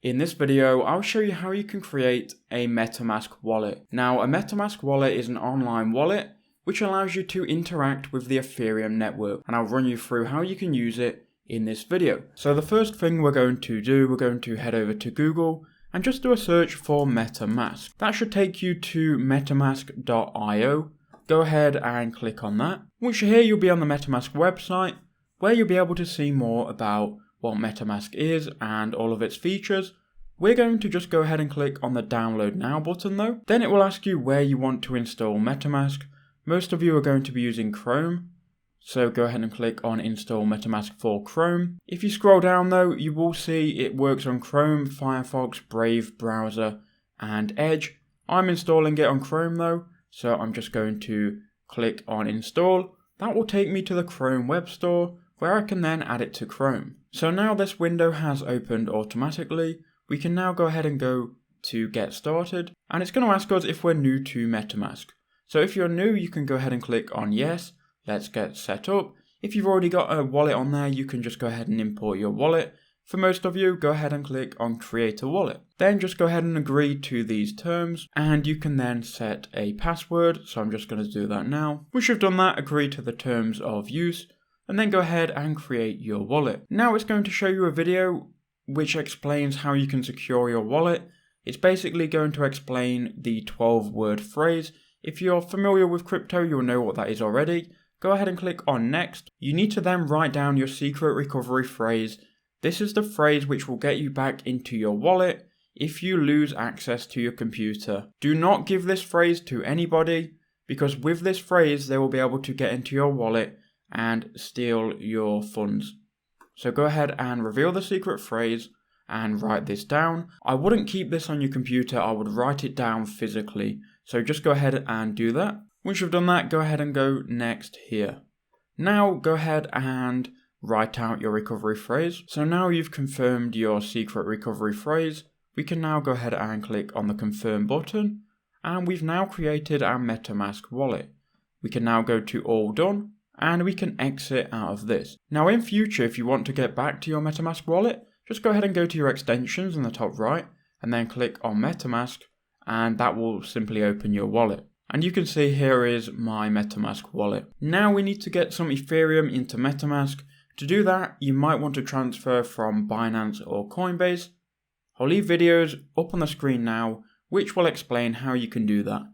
In this video, I'll show you how you can create a MetaMask wallet. Now, a MetaMask wallet is an online wallet which allows you to interact with the Ethereum network, and I'll run you through how you can use it in this video. So the first thing we're going to head over to Google and just do a search for MetaMask. That should take you to metamask.io. Go ahead and click on that. Once you're here, you'll be on the MetaMask website where you'll be able to see more about what MetaMask is and all of its features. We're going to just go ahead and click on the download now button though. Then it will ask you where you want to install MetaMask. Most of you are going to be using Chrome, so go ahead and click on install MetaMask for Chrome. If you scroll down though, you will see it works on Chrome, Firefox, Brave browser and Edge. I'm installing it on Chrome though, so I'm just going to click on install. That will take me to the Chrome web store where I can then add it to Chrome. So now this window has opened automatically. We can now go ahead and go to get started, and it's going to ask us if we're new to MetaMask. So if you're new, you can go ahead and click on yes, let's get set up. If you've already got a wallet on there, you can just go ahead and import your wallet. For most of you, go ahead and click on create a wallet. Then just go ahead and agree to these terms, and you can then set a password. So I'm just going to do that now. Once you've done that, agree to the terms of use, and then go ahead and create your wallet. Now it's going to show you a video which explains how you can secure your wallet. It's basically going to explain the 12-word phrase. If you're familiar with crypto, you'll know what that is already. Go ahead and click on next. You need to then write down your secret recovery phrase. This is the phrase which will get you back into your wallet if you lose access to your computer. Do not give this phrase to anybody, because with this phrase they will be able to get into your wallet and steal your funds. So go ahead and reveal the secret phrase and write this down. I wouldn't keep this on your computer, I would write it down physically. So just go ahead and do that. Once you've done that, go ahead and go next here. Now go ahead and write out your recovery phrase. So now you've confirmed your secret recovery phrase, we can now go ahead and click on the confirm button, and we've now created our MetaMask wallet. We can now go to all done, and we can exit out of this. Now in future, if you want to get back to your MetaMask wallet, just go ahead and go to your extensions in the top right, and then click on MetaMask, and that will simply open your wallet. And you can see here is my MetaMask wallet. Now we need to get some Ethereum into MetaMask. To do that, you might want to transfer from Binance or Coinbase. I'll leave videos up on the screen now, which will explain how you can do that.